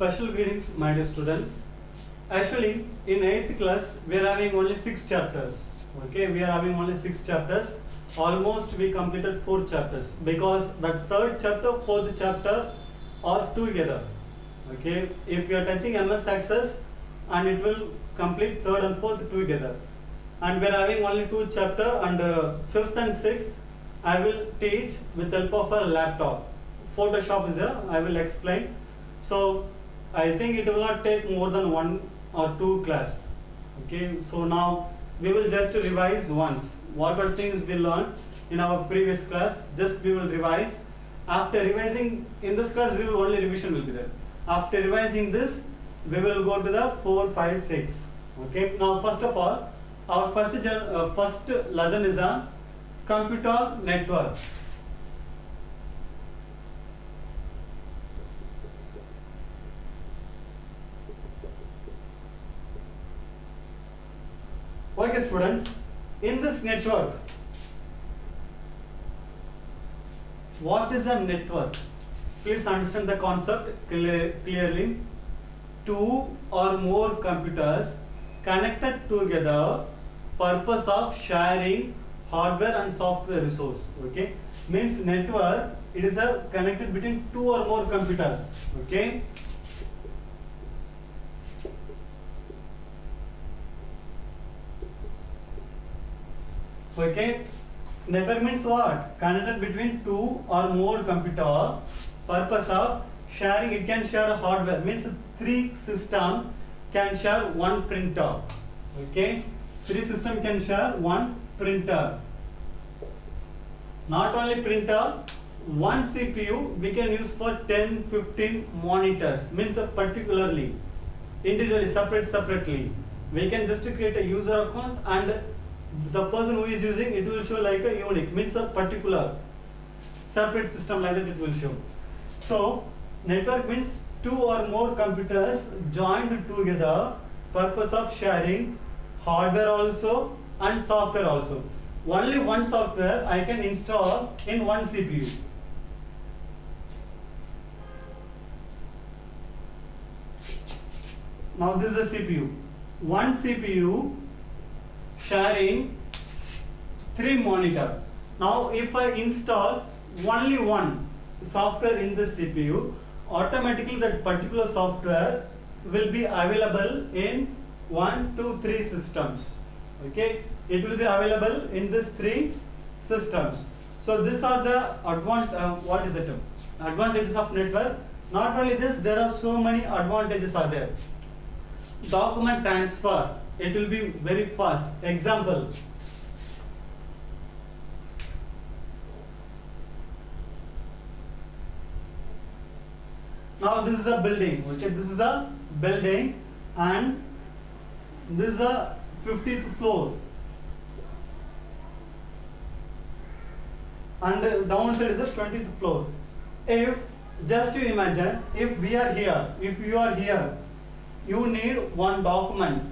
Special greetings, my dear students. Actually, in 8th class, we are having only 6 chapters. Okay, we are having only 6 chapters. Almost we completed 4 chapters because the 3rd chapter, 4th chapter are together. Okay, if we are touching MS Access, and it will complete 3rd and 4th together. And we are having only 2 chapter, and 5th and 6th I will teach with help of a laptop. Photoshop is there, I will explain. So I think it will not take more than 1 or 2 class. Okay, so now we will just revise once. Whatever things we learned in our previous class, just we will revise. After revising in this class, we will only revision will be there. After revising this, we will go to the 4, 5, 6. Okay, now first of all, our first lesson is a computer network. Okay students, in this network, what is a network? Please understand the concept clearly. 2 or more computers connected together, purpose of sharing hardware and software resource. Okay, means network, it is a connected between 2 or more computers. Okay, okay, network means what? Connected between 2 or more computer, purpose of sharing. It can share hardware, means 3 system can share 1 printer. Okay, 3 system can share 1 printer. Not only printer, 1 CPU we can use for 10, 15 monitors, means particularly, individually, separately. We can just create a user account, and the person who is using it will show like a unique, means a particular separate system, like that it will show. So network means 2 or more computers joined together, purpose of sharing hardware also and software also. Only one software I can install in 1 CPU. Now this is a CPU. 1 CPU sharing 3 monitor. Now if I install only 1 software in this CPU, automatically that particular software will be available in 1, 2, 3 systems. Okay, it will be available in these 3 systems. So these are the advantages of network. Not only this, there are so many advantages are there. Document transfer, it will be very fast. Example, now this is a building. Okay, this is a building, and this is a 50th floor, and downside is the 20th floor. If just you imagine, if we are here, if you are here, you need 1 document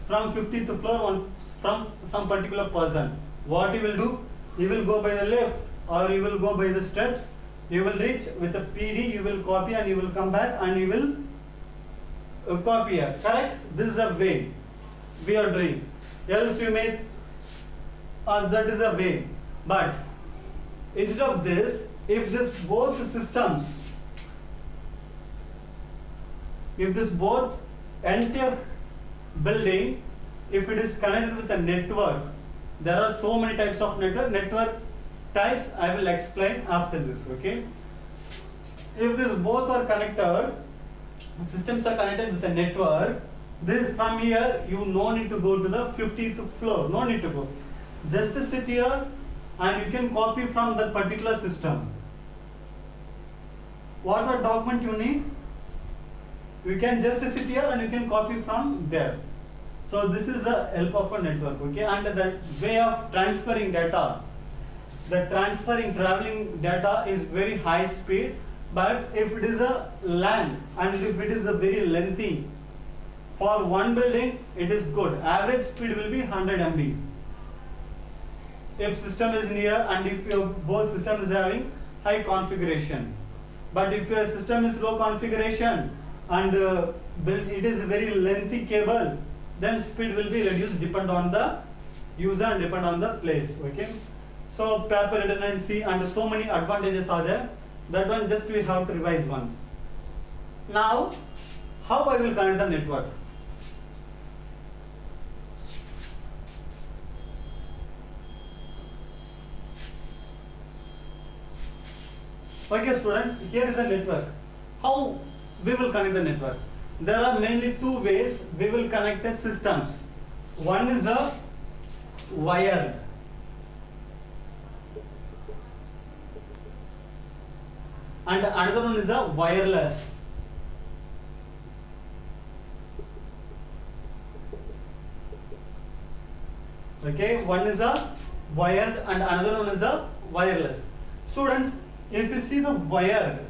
from 50th floor, from some particular person. What you will do? You will go by the lift, or you will go by the steps. You will reach with a PD, you will copy, and you will come back and you will copy here. Correct? This is a way we are doing. Else you may, that is a way. But instead of this, if this both systems, if this both entire building, if it is connected with a network, there are so many types of network types I will explain after this. Okay, if this both are connected, systems are connected with a network, this from here you no need to go to the 50th floor, no need to go, just sit here and you can copy from that particular system. Whatever document you need, you can just sit here and you can copy from there. So this is the help of a network. Okay, and the way of transferring data, the traveling data is very high speed. But if it is a LAN and if it is a very lengthy, for 1 building it is good. Average speed will be 100 MB. If system is near and if your both system is having high configuration. But if your system is low configuration, and it is a very lengthy cable, then speed will be reduced depend on the user and depend on the place. Okay, so paper redundancy and so many advantages are there. That one just we have to revise once. Now, how I will connect the network? Okay students, here is a network. How we will connect the network? There are mainly two ways we will connect the systems. One is a wired, and another one is a wireless. Okay, one is a wired and another one is a wireless. Students, if you see the wired,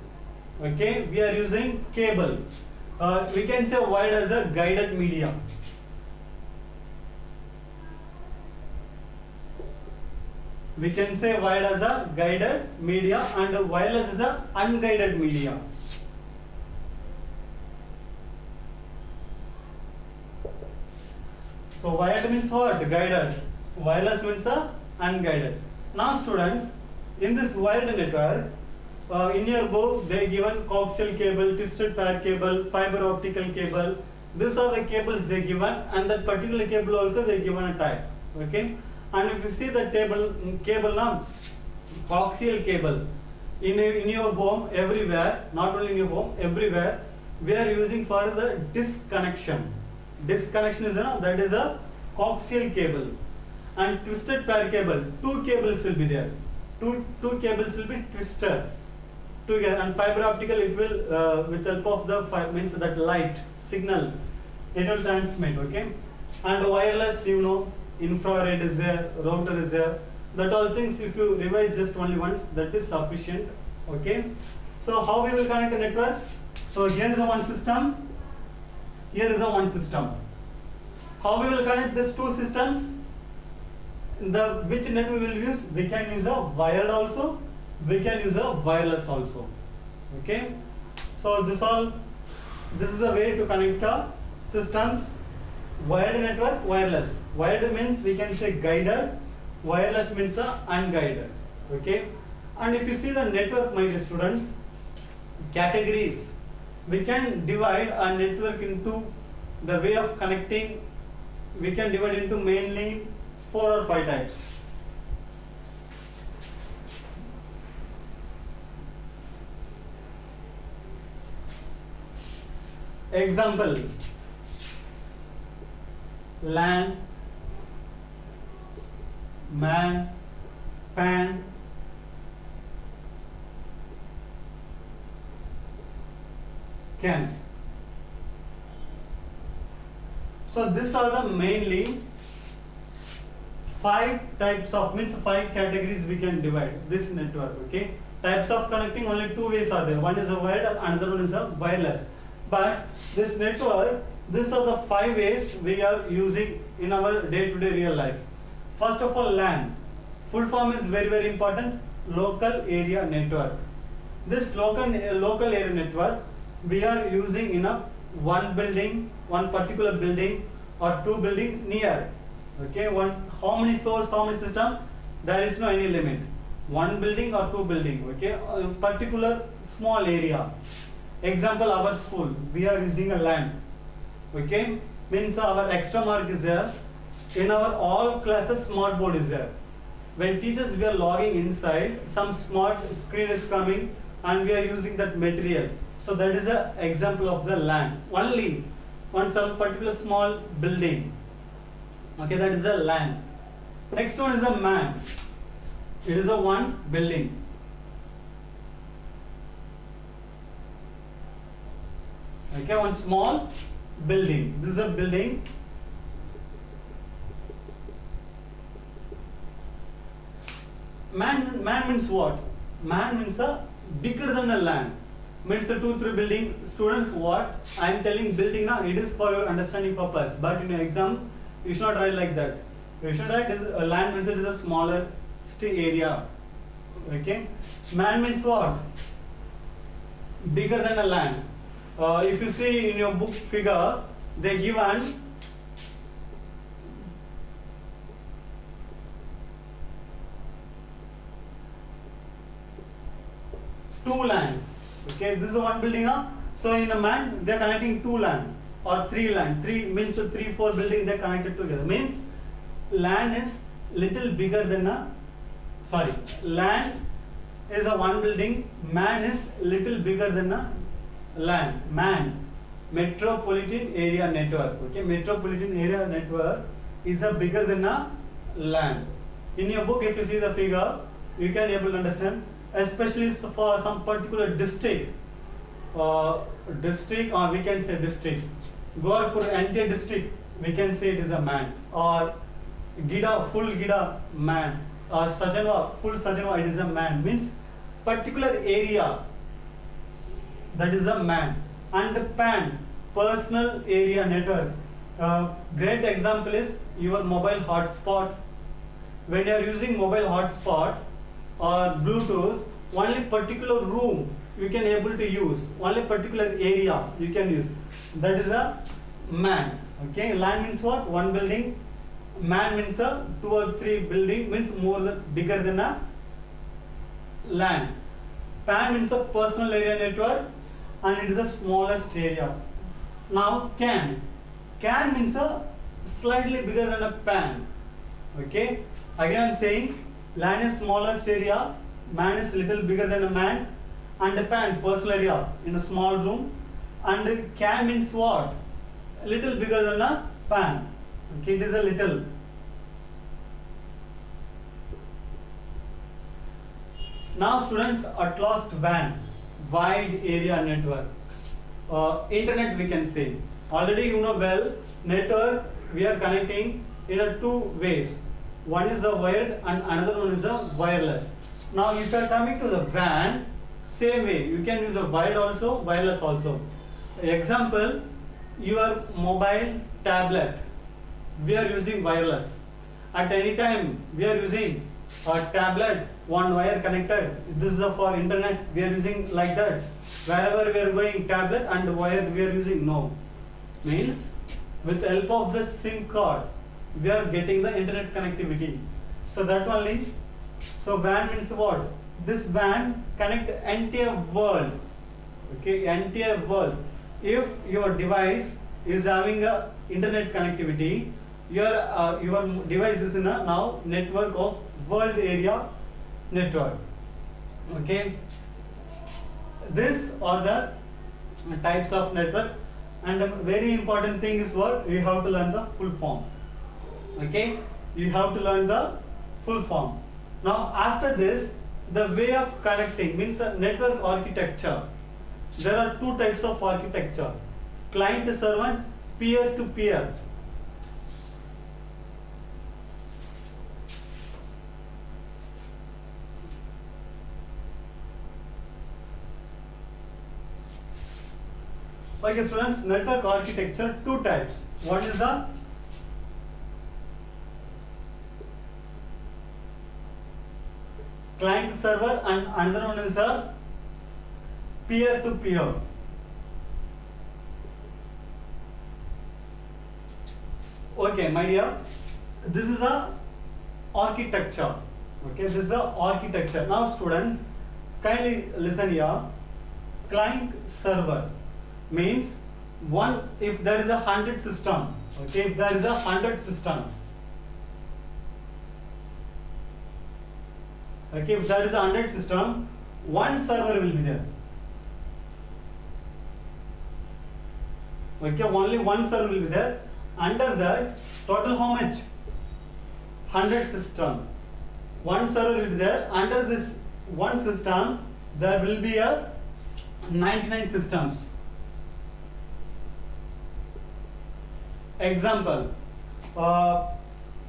okay, we are using cable. We can say wired as a guided medium. We can say wired as a guided media and wireless is a unguided media. So wired means what? Guided. Wireless means unguided. Now students, in this wired network, in your book they given coaxial cable, twisted pair cable, fiber optical cable. These are the cables they given, and that particular cable also they given a type. Okay, and if you see the cable now, coaxial cable in your home everywhere, not only in your home, everywhere we are using for the disconnection. Disconnection is that is a coaxial cable, and twisted pair cable. Two cables will be there. Two cables will be twisted together, and fiber optical it will with help of the means that light signal it will transmit. Okay, and wireless, you know, infrared is there, router is there. That all things if you revise just only once, that is sufficient. Okay, so how we will connect a network? So here is a one system, here is a one system. How we will connect these two systems? Which net we will use? We can use a wired also, we can use a wireless also. Okay, so this is the way to connect systems. Wired network, wireless. Wired means we can say guided, wireless means unguided. Okay, and if you see the network, my dear students, categories, we can divide a network into the way of connecting. We can divide into mainly 4 or 5 types. Example: LAN, MAN, PAN, CAN. So these are the mainly 5 types of, means 5 categories we can divide this network. Okay, types of connecting, only 2 ways are there. One is a wired and another one is a wireless. But this network, these are the 5 ways we are using in our day-to-day real life. First of all, LAN. Full form is very important. Local area network. This local area network we are using in a one building, one particular building or 2 building near. Okay, how many floors, how many system? There is no any limit. 1 building or 2 building. Okay, a particular small area. Example, our school, we are using a LAN. Okay, means our extra mark is there. In our all classes, smart board is there. When teachers we are logging inside, some smart screen is coming and we are using that material. So that is the example of the LAN. Only on some particular small building. Okay, that is a LAN. Next one is a MAN. It is a one building. Okay, one small building. This is a building. Man means what? Man means a bigger than a LAN. Means a 2-3 building. Students, what I am telling building now, it is for your understanding purpose. But in your exam, you should not write like that. You should write a LAN means it is a smaller area. Okay. Man means what? Bigger than a LAN. If you see in your book figure, they given two lands. Okay, this is one building. So in a man, they are connecting two land or three land. Three means 3-4 buildings they are connected together. Means land is little bigger than a. Sorry, land is a one building. Man is little bigger than a land. Man, metropolitan area network. Okay, metropolitan area network is a bigger than a land. In your book, if you see the figure, you can able to understand. Especially for some particular district, or we can say district. Gorakhpur entire district, we can say it is a man. Or Gida, full Gida man. Or Sajanwa, full Sajanwa, it is a man. Means particular area, that is a man. And PAN, personal area network. Great example is your mobile hotspot. When you are using mobile hotspot or Bluetooth, only particular room you can able to use, only particular area you can use. That is a man. Okay, land means what? One building. Man means a 2 or 3 building, means more than bigger than a land. PAN means a personal area network, and it is the smallest area. Now CAN means a slightly bigger than a PAN. Okay, again I am saying land is smallest area, man is little bigger than a man, and the PAN personal area in a small room, and CAN means what? Little bigger than a PAN. Okay, it is a little. Now students, at last WAN, wide area network. Internet we can say. Already you know well, network we are connecting in a two ways. One is the wired and another one is the wireless. Now if you are coming to the WAN, same way, you can use a wired also, wireless also. Example, your mobile tablet, we are using wireless. At any time we are using a tablet, one wire connected. This is for internet, we are using like that. Wherever we are going, tablet and wire we are using. No, means with the help of the SIM card we are getting the internet connectivity. So that only. So WAN means what? This WAN connect the entire world. Okay, entire world. If your device is having a internet connectivity, your device is in a now network of world area network. Okay, these are the types of network, and the very important thing is what? We have to learn the full form. Okay, you have to learn the full form. Now after this, the way of connecting means a network architecture. There are two types of architecture: client to servant, peer to peer. Okay students, network architecture, two types. One is the client server and another one is a peer to peer. Okay, my dear, this is a architecture. Okay, this is a architecture. Now students, kindly listen here. Client server means one, if there is a 100 system, okay, if there is a 100 system, okay, if there is a 100 system, one server will be there. Okay, only one server will be there. Under that, total how much? 100 system. One server will be there. Under this one system, there will be a 99 systems. Example,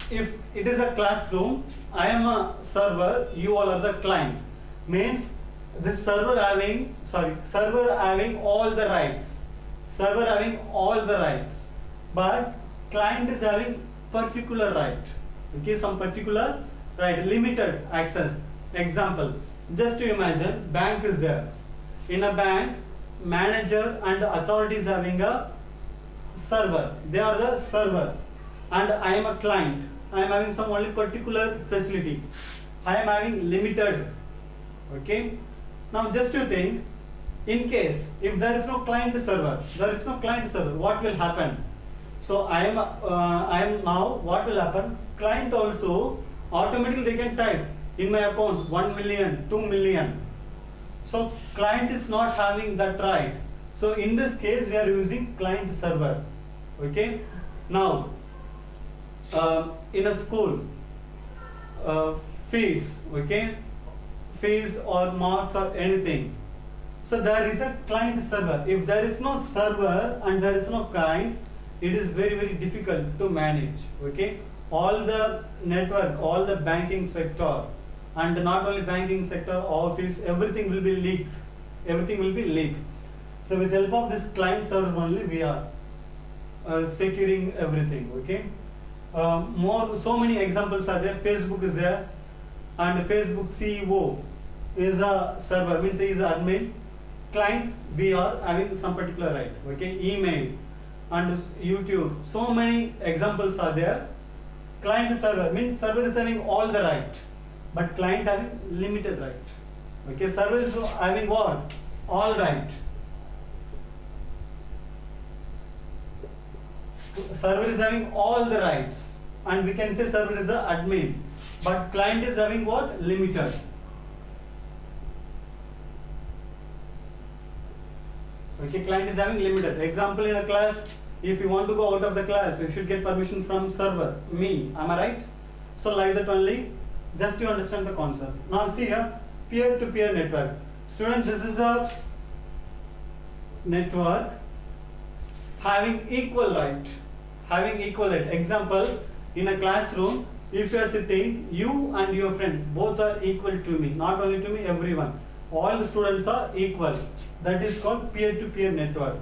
if it is a classroom, I am a server, you all are the client. Means this server having all the rights. Server having all the rights, but client is having particular right. Okay, some particular right, limited access. Example, just to imagine, bank is there. In a bank, manager and authority is having a server. They are the server, and I am a client. I am having some only particular facility. I am having limited. Okay. Now just to think, in case if there is no client server, what will happen? So I am now, what will happen? Client also automatically they can type in my account 1 million, 2 million. So client is not having that right. So in this case we are using client server. Okay. Now in a school, fees, okay, fees or marks or anything. So there is a client server. If there is no server and there is no client, it is very, very difficult to manage. Okay. All the network, all the banking sector, and not only banking sector, office, everything will be leaked. Everything will be leaked. So with help of this client server only, we are securing everything. Okay. So many examples are there. Facebook is there, and Facebook CEO is a server, means he is an admin. Client, we are having some particular right. Okay. Email and YouTube. So many examples are there. Client server means server is having all the right, but client having limited right. Okay. Server is having what? All right. Server is having all the rights, and we can say server is a admin, but client is having what? Limited. Okay, client is having limited. Example, in a class, if you want to go out of the class, you should get permission from server, me, am I right? So like that only, just to understand the concept. Now see here, peer-to-peer network. Students, this is a network having equal right. Example, in a classroom, if you are sitting, you and your friend both are equal to me. Not only to me, everyone. All the students are equal. That is called peer-to-peer network.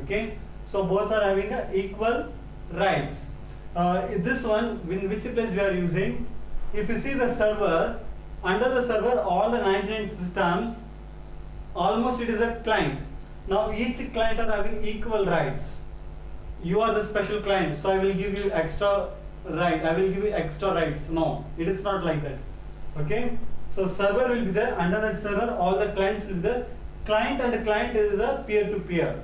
Okay. So both are having a equal rights. This one, in which place we are using? If you see the server, under the server, all the 99 systems, almost it is a client. Now each client are having equal rights. You are the special client, so I will give you extra right. I will give you extra rights. No, it is not like that. Okay. So server will be there. Under that server, all the clients will be there. Client and client is a peer-to-peer.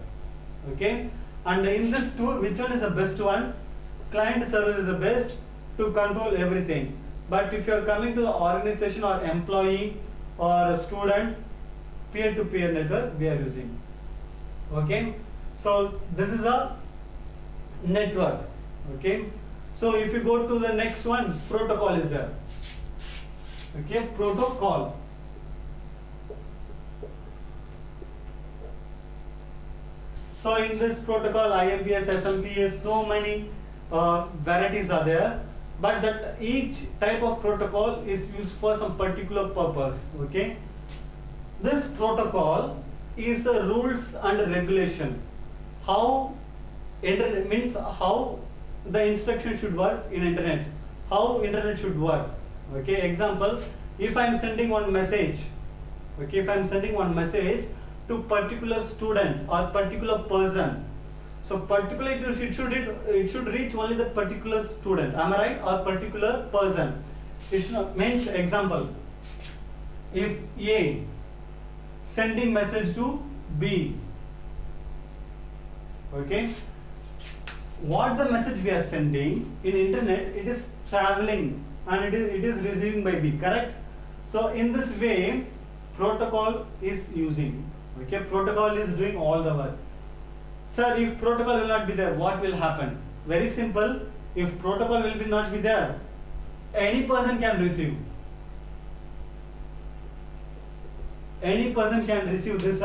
Okay. And in this two, which one is the best one? Client server is the best to control everything. But if you are coming to the organization or employee or a student, peer-to-peer network we are using. Okay. So this is a network. Okay. So if you go to the next one, protocol is there. Okay, protocol. So in this protocol, IMPS, SMPS, so many varieties are there, but that each type of protocol is used for some particular purpose. Okay, this protocol is the rules and regulation. How internet means how the instruction should work in internet. How internet should work. Okay, example, if I am sending one message, okay, if I am sending one message to particular student or particular person, so particularly it should reach only the particular student, am I right, or particular person. It means, example, if A sending message to B, okay, what the message we are sending in internet, it is traveling and it is receiving by B, correct? So in this way, protocol is using. Okay, protocol is doing all the work. Sir, if protocol will not be there, what will happen? Very simple. If protocol will not be there, any person can receive. Any person can receive this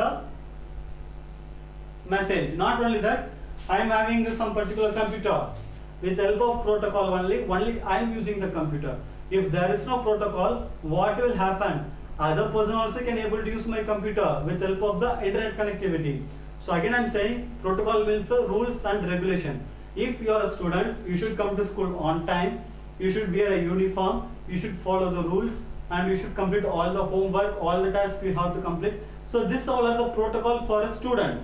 message. Not only that, I am having some particular computer. With the help of protocol only I am using the computer. If there is no protocol, what will happen? Other person also can able to use my computer with the help of the internet connectivity. So again I am saying protocol means the rules and regulation. If you are a student, you should come to school on time, you should wear a uniform, you should follow the rules and you should complete all the homework, all the tasks we have to complete. So this all are the protocol for a student.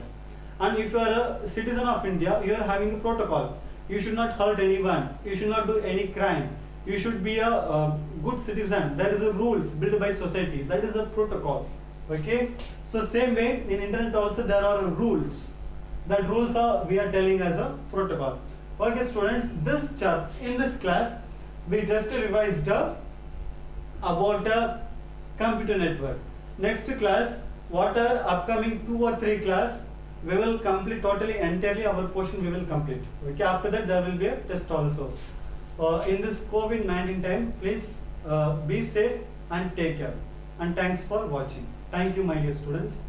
And if you are a citizen of India, you are having a protocol. You should not hurt anyone, you should not do any crime, you should be a good citizen. That is the rules built by society, that is a protocol. Okay, so same way in internet also there are rules. That rules are we are telling as a protocol. Okay students, in this class we just revised about a computer network. Next class, what are upcoming 2 or 3 class, we will complete totally entirely our portion we will complete. Okay, after that there will be a test also. In this COVID-19 time, please be safe and take care. And thanks for watching. Thank you my dear students.